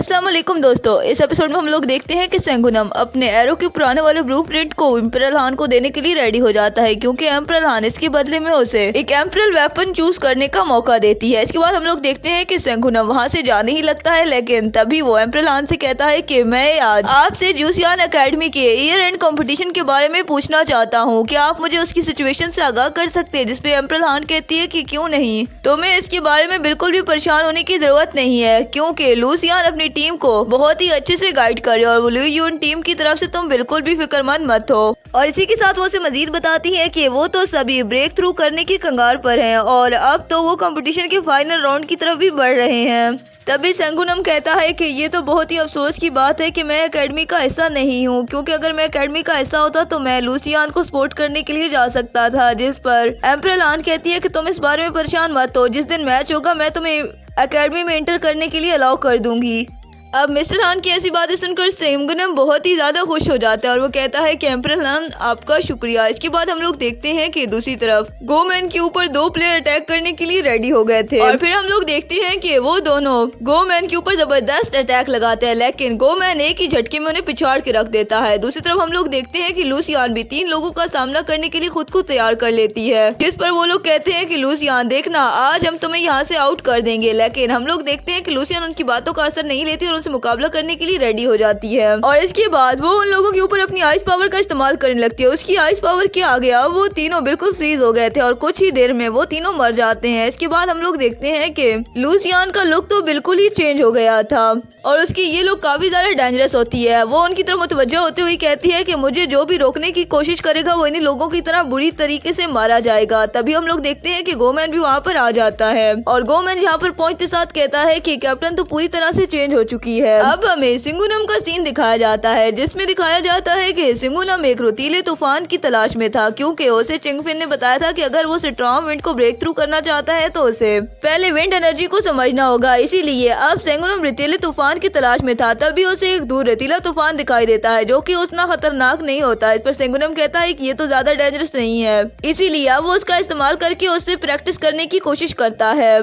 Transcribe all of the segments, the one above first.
अस्सलाम वालेकुम दोस्तों, इस एपिसोड में हम लोग देखते हैं कि सेंगुनम अपने एरो के पुराने वाले ब्लूप्रिंट को एम्परल हान को देने के लिए रेडी हो जाता है, क्योंकि एम्परल हान इसके बदले में उसे एक एम्परल वेपन चूज करने का मौका देती है। इसके बाद हम लोग देखते हैं कि सेंगुनम वहां से जाने ही लगता है, लेकिन तभी वो एम्परल हान से कहता है कि मैं आज आपसे जूसियान एकेडमी के ईयर एंड कॉम्पिटिशन के बारे में पूछना चाहता हूँ। क्या आप मुझे उसकी सिचुएशन से आगाह कर सकते हैं? जिसपे एम्परल हान कहती है कि क्यों नहीं, तुम्हें इसके बारे में बिल्कुल भी परेशान होने की जरूरत नहीं है, क्योंकि लूसियान अपनी टीम को बहुत ही अच्छे से गाइड करे और लुयून टीम की तरफ से तुम बिल्कुल भी फिक्रमंद मत हो। और इसी के साथ वो उसे मजीद बताती है कि वो तो सभी ब्रेक थ्रू करने की कंगार पर हैं और अब तो वो कंपटीशन के फाइनल राउंड की तरफ भी बढ़ रहे हैं। तभी सेंगुनम कहता है कि ये तो बहुत ही अफसोस की बात है कि मैं एकेडमी का हिस्सा नहीं हूँ, क्योंकि अगर मैं एकेडमी का हिस्सा होता तो मैं लूसियान को सपोर्ट करने के लिए जा सकता था। जिस पर एम्परल हान कहती है कि तुम इस बारे में परेशान मत हो, जिस दिन मैच होगा मैं तुम्हें एकेडमी में एंटर करने के लिए अलाउ कर दूंगी। अब मिस्टर हान की ऐसी बातें सुनकर सेंगुनम बहुत ही ज्यादा खुश हो जाता है और वो कहता है कि एम्परल हान आपका शुक्रिया। इसके बाद हम लोग देखते हैं कि दूसरी तरफ गोमैन के ऊपर दो प्लेयर अटैक करने के लिए रेडी हो गए थे और फिर हम लोग देखते हैं कि वो दोनों गोमैन के ऊपर जबरदस्त अटैक लगाते हैं, लेकिन गोमैन एक ही झटके में उन्हें पिछाड़ के रख देता है। दूसरी तरफ हम लोग देखते हैं कि लूसियान भी 3 लोगों का सामना करने के लिए खुद को तैयार कर लेती है, जिस पर वो लोग कहते हैं कि लूसियान देखना आज हम तुम्हें यहाँ से आउट कर देंगे, लेकिन हम लोग देखते हैं कि लूसियान उनकी बातों का असर नहीं लेती और से मुकाबला करने के लिए रेडी हो जाती है। और इसके बाद वो उन लोगों के ऊपर अपनी आइस पावर का इस्तेमाल करने लगती है। उसकी आइस पावर क्या आ गया, वो तीनों बिल्कुल फ्रीज हो गए थे और कुछ ही देर में वो तीनों मर जाते हैं। इसके बाद हम लोग देखते हैं कि लूसियान का लुक तो बिल्कुल ही चेंज हो गया था और उसकी ये लुक काफी ज्यादा डेंजरस होती है। वो उनकी तरफ मुतवज्जह होते हुए कहती है कि मुझे जो भी रोकने की कोशिश करेगा वो इन्हीं लोगों की तरह बुरी तरीके से मारा जाएगा। तभी हम लोग देखते हैं कि गोमैन भी वहाँ पर आ जाता है और गोमैन यहाँ पर पहुंचते साथ कहता है कि कैप्टन तो पूरी तरह से चेंज हो चुकी है। अब हमें सेंगुनम का सीन दिखाया जाता है, जिसमें दिखाया जाता है कि सेंगुनम एक रेतीले तूफान की तलाश में था, क्योंकि उसे चिंगफिन ने बताया था कि अगर वो स्ट्रॉन्ग विंड को ब्रेक थ्रू करना चाहता है तो उसे पहले विंड एनर्जी को समझना होगा। इसीलिए अब सेंगुनम रेतीले तूफान की तलाश में था। तभी उसे एक दूर रेतीला तूफान दिखाई देता है, जो कि उतना खतरनाक नहीं होता। इस पर सेंगुनम कहता है कि ये तो ज्यादा डेंजरस नहीं है, इसीलिए अब वो उसका इस्तेमाल करके उससे प्रैक्टिस करने की कोशिश करता है।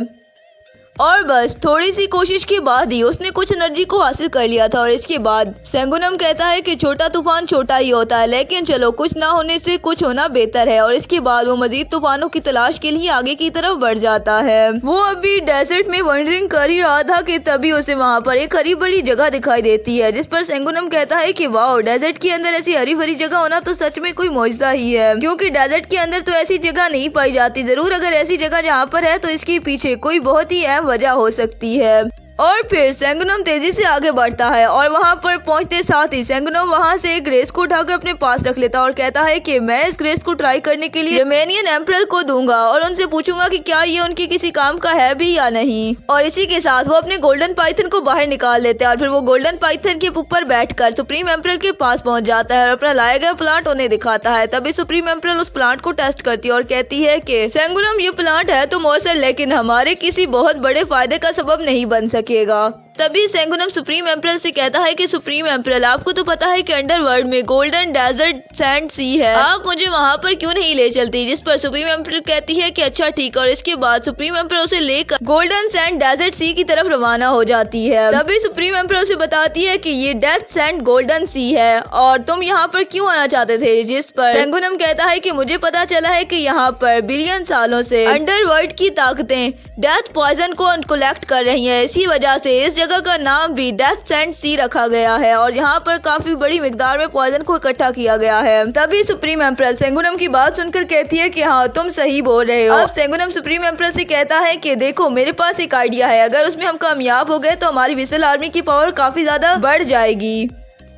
और बस थोड़ी सी कोशिश के बाद ही उसने कुछ एनर्जी को हासिल कर लिया था और इसके बाद सेंगुनम कहता है कि छोटा तूफान छोटा ही होता है, लेकिन चलो कुछ ना होने से कुछ होना बेहतर है। और इसके बाद वो मजीद तूफानों की तलाश के लिए आगे की तरफ बढ़ जाता है। वो अभी डेजर्ट में वंडरिंग कर ही रहा था कि तभी उसे वहाँ पर एक हरी भरी जगह दिखाई देती है, जिस पर सेंगुनम कहता है कि वाओ, डेजर्ट के अंदर ऐसी हरी भरी जगह होना तो सच में कोई मौजज़ा ही है, क्योंकि डेजर्ट के अंदर तो ऐसी जगह नहीं पाई जाती। जरूर अगर ऐसी जगह जहाँ पर है तो इसके पीछे कोई बहुत ही अहम वजह हो सकती है। और फिर सेंगुनम तेजी से आगे बढ़ता है और वहाँ पर पहुँचते साथ ही सेंगुनम वहाँ से एक ग्रेस को उठाकर अपने पास रख लेता और कहता है कि मैं इस ग्रेस को ट्राई करने के लिए रोमेनियन एम्परर को दूंगा और उनसे पूछूंगा कि क्या ये उनके किसी काम का है भी या नहीं। और इसी के साथ वो अपने गोल्डन पाइथन को बाहर निकाल लेते हैं और फिर वो गोल्डन पाइथन के ऊपर बैठकर सुप्रीम एम्परर के पास पहुँच जाता है और अपना लाया गया प्लांट उन्हें दिखाता है। तभी सुप्रीम एम्परर उस प्लांट को टेस्ट करती है और कहती है कि सेंगुनम, ये प्लांट है तो मौसर, लेकिन हमारे किसी बहुत बड़े फायदे का सबब नहीं बन सकेगा। तभी सेंगुनम सुप्रीम एम्परर से कहता है कि सुप्रीम एम्परर, आपको तो पता है कि अंडरवर्ल्ड में गोल्डन डेजर्ट सैंड सी है, आप मुझे वहाँ पर क्यों नहीं ले चलती? जिस पर सुप्रीम एम्परर कहती है कि अच्छा ठीक। और इसके बाद सुप्रीम एम्परर उसे लेकर गोल्डन सैंड डेजर्ट सी की तरफ रवाना हो जाती है। तभी सुप्रीम एम्परर उसे बताती है कि ये डेथ सैंड गोल्डन सी है और तुम यहाँ पर क्यों आना चाहते थे? जिस पर सेंगुनम कहता है कि मुझे पता चला है कि यहाँ पर बिलियन सालों से अंडरवर्ल्ड की ताकतें डेथ पॉइजन को कलेक्ट कर रही है, इसी वजह से इस जगह का नाम भी डेथ सैंड सी रखा गया है और यहाँ पर काफी बड़ी मिकदार में पॉइजन को इकट्ठा किया गया है। तभी सुप्रीम एम्परर सेंगुनम की बात सुनकर कहती है कि हाँ, तुम सही बोल रहे हो। अब सेंगुनम सुप्रीम एम्परर से कहता है कि देखो, मेरे पास एक आइडिया है, अगर उसमें हम कामयाब हो गए तो हमारी विसल आर्मी की पावर काफी ज्यादा बढ़ जाएगी।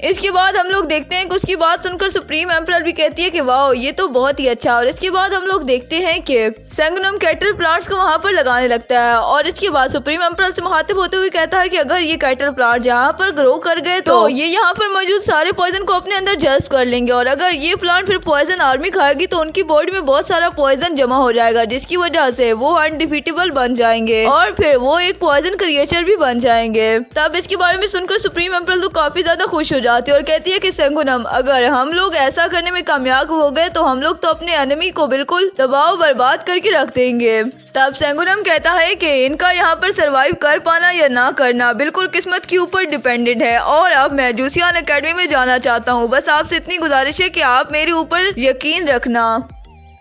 इसके बाद हम लोग देखते हैं कि उसकी बात सुनकर सुप्रीम एम्परर भी कहती है कि वाओ, ये तो बहुत ही अच्छा। और इसके बाद हम लोग देखते हैं कि सेंगुनम कैटल प्लांट्स को वहाँ पर लगाने लगता है और इसके बाद सुप्रीम एम्परर से मुखातिब होते हुए कहता है कि अगर ये कैटल प्लांट यहाँ पर ग्रो कर गए तो ये यहाँ पर मौजूद सारे पॉइजन को अपने अंदर जज्ब कर लेंगे और अगर ये प्लांट फिर पॉइजन आर्मी खाएगी तो उनकी बॉडी में बहुत सारा पॉइजन जमा हो जाएगा, जिसकी वजह से वो अनडिफीटेबल बन जाएंगे और फिर वो एक पॉइजन क्रिएचर भी बन जाएंगे। तब इसके बारे में सुनकर सुप्रीम एम्परर तो काफी ज्यादा खुश हो जाती है और कहती है कि सेंगुनम, अगर हम लोग ऐसा करने में कामयाब हो गए तो हम लोग तो अपने एनिमी को बिल्कुल दबाव बर्बाद करके रख देंगे। तब सेंगुनम कहता है कि इनका यहाँ पर सरवाइव कर पाना या ना करना बिल्कुल किस्मत के ऊपर डिपेंडेंट है और अब मैं जूसियान एकेडमी में जाना चाहता हूँ। बस आपसे इतनी गुजारिश है कि आप मेरे ऊपर यकीन रखना।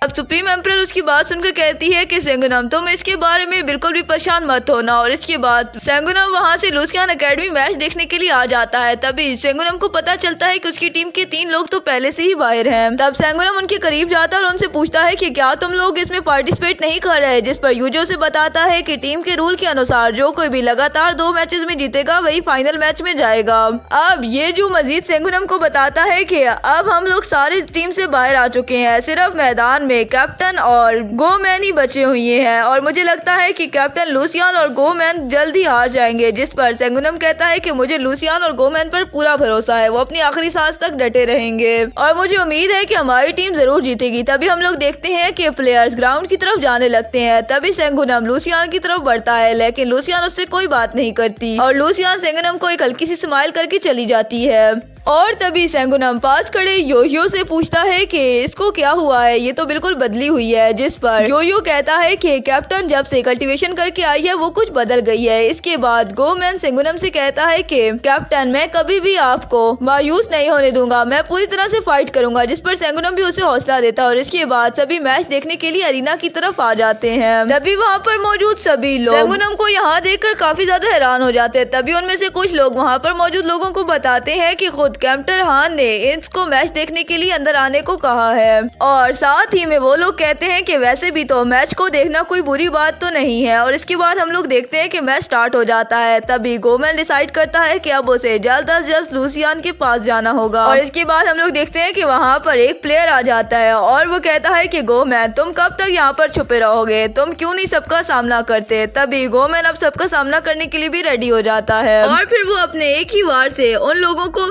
अब सुप्रीम एम्परर उसकी बात सुनकर कहती है कि सेंगुनम, तुम इसके बारे में बिल्कुल भी परेशान मत होना। और इसके बाद सेंगुनम वहाँ से लुसियान एकेडमी मैच देखने के लिए आ जाता है। तभी सेंगुनम को पता चलता है कि उसकी टीम के 3 लोग तो पहले से ही बाहर हैं। तब सेंगुनम उनके करीब जाता है और उनसे पूछता है कि क्या तुम लोग इसमें पार्टिसिपेट नहीं कर रहे, जिस पर यूजो से बताता है कि टीम के रूल के अनुसार जो कोई भी लगातार 2 मैचेस में जीतेगा वही फाइनल मैच में जाएगा। अब ये जो मजीद सेंगुनम को बताता है कि अब हम लोग सारी टीम से बाहर आ चुके हैं, सिर्फ मैदान में कैप्टन और गोमैन ही बचे हुए हैं और मुझे लगता है कि कैप्टन लुसियान और गोमैन जल्द ही हार जाएंगे। जिस पर सेंगुनम कहता है कि मुझे लुसियान और गोमैन पर पूरा भरोसा है, वो अपनी आखिरी सांस तक डटे रहेंगे और मुझे उम्मीद है कि हमारी टीम जरूर जीतेगी। तभी हम लोग देखते हैं कि प्लेयर्स ग्राउंड की तरफ जाने लगते हैं। तभी सेंगुनम लुसियान की तरफ बढ़ता है, लेकिन लुसियान उससे कोई बात नहीं करती और लुसियान सेंगुनम को एक हल्की सी स्माइल करके चली जाती है। और तभी सेंगुनम पास खड़े योयो से पूछता है कि इसको क्या हुआ है, ये तो बिल्कुल बदली हुई है। जिस पर योयो कहता है कि कैप्टन जब से कल्टीवेशन करके आई है वो कुछ बदल गई है। इसके बाद गोमैन सेंगुनम से कहता है कि कैप्टन, मैं कभी भी आपको मायूस नहीं होने दूंगा, मैं पूरी तरह से फाइट करूंगा। जिस पर सेंगुनम भी उसे हौसला देता है और इसके बाद सभी मैच देखने के लिए अरीना की तरफ आ जाते हैं। तभी वहाँ पर मौजूद सभी लोग सेंगुनम को यहाँ देखकर काफी ज्यादा हैरान हो जाते हैं। तभी उनमें से कुछ लोग वहाँ पर मौजूद लोगों को बताते हैं कि खुद कैप्टन हान ने इसको मैच देखने के लिए अंदर आने को कहा है और साथ ही में वो लोग कहते हैं कि वैसे भी तो मैच को देखना कोई बुरी बात तो नहीं है। और इसके बाद हम लोग देखते हैं कि मैच स्टार्ट हो जाता है। तभी गोमैन डिसाइड करता है कि अब उसे जल्द अज जल्द लुसियान के पास जाना होगा और इसके बाद हम लोग देखते हैं कि वहाँ पर एक प्लेयर आ जाता है और वो कहता है कि गोमैन, तुम कब तक यहाँ पर छुपे रहोगे, तुम क्यों नहीं सबका सामना करते। तभी गोमैन अब सबका सामना करने के लिए भी रेडी हो जाता है और फिर वो अपने एक ही वार से उन लोगों को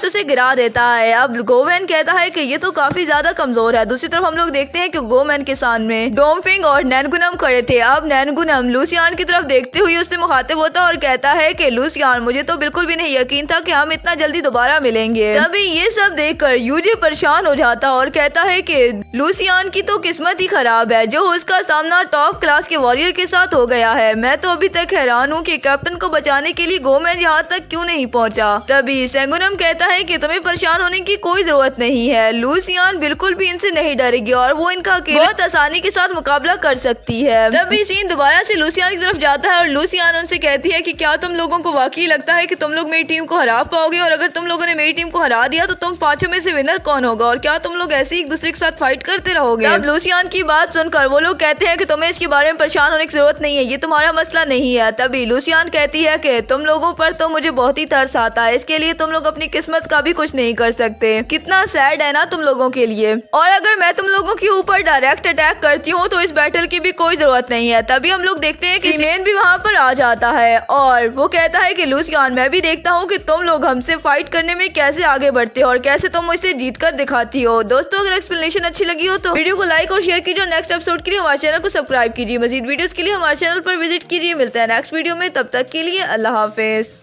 उसे गिरा देता है। अब गोमैन कहता है कि ये तो काफी ज्यादा कमजोर है। दूसरी तरफ हम लोग देखते हैं कि गोमैन के सामने डोमफिंग और नैनगुनम खड़े थे। अब नैनगुनम लुसियान की तरफ देखते हुए उससे मुखातिब होता है और कहता है कि लुसियान, मुझे तो बिल्कुल भी नहीं यकीन था कि हम इतना जल्दी दोबारा मिलेंगे। तभी ये सब देखकर यूजी परेशान हो जाता है और कहता है कि लुसियान की तो किस्मत ही खराब है जो उसका सामना टॉप क्लास के वॉरियर के साथ हो गया है। मैं तो अभी तक हैरान हूँ कि कैप्टन को बचाने के लिए गोमैन यहाँ तक क्यों नहीं पहुँचा। तभी सेंगुनम कहता है कि तुम्हें परेशान होने की कोई जरूरत नहीं है, लुसियान बिल्कुल भी इनसे नहीं डरेगी और वो इनका बहुत आसानी के साथ मुकाबला कर सकती है। तभी सीन दोबारा से लुसियान की तरफ जाता है और लुसियान उनसे कहती है कि क्या तुम लोगों को वाकई लगता है कि तुम लोग मेरी टीम को हरा पाओगे, और अगर तुम लोगों ने मेरी टीम को हरा दिया तो तुम 5 में से विनर कौन होगा, और क्या तुम लोग ऐसे ही एक दूसरे के साथ फाइट करते रहोगे। अब लुसियान की बात सुनकर वो लोग कहते हैं कि तुम्हें इसके बारे में परेशान होने की जरूरत नहीं है, ये तुम्हारा मसला नहीं है। तभी लुसियान कहती है कि तुम लोगों पर तो मुझे बहुत ही तरस आता है, इसके लिए तुम लोग अपनी किस्मत का भी कुछ नहीं कर सकते। कितना सैड है ना तुम लोगों के लिए, और अगर मैं तुम लोगों के ऊपर डायरेक्ट अटैक करती हूँ तो इस बैटल की भी कोई जरूरत नहीं है। तभी हम लोग देखते हैं कि सीमेन भी वहाँ पर आ जाता है और वो कहता है कि लुसियान, मैं भी देखता हूँ कि तुम लोग हमसे फाइट करने में कैसे आगे बढ़ते हो और कैसे तुम मुझसे जीत कर दिखाती हो। दोस्तों, अगर एक्सप्लेनेशन अच्छी लगी हो तो वीडियो को लाइक और शेयर कीजिए और नेक्स्ट एपिसोड के लिए हमारे चैनल को सब्सक्राइब कीजिए। मजीद वीडियोस के लिए हमारे चैनल पर विजिट कीजिए। मिलते हैं नेक्स्ट वीडियो में, तब तक के लिए अल्लाह हाफिज।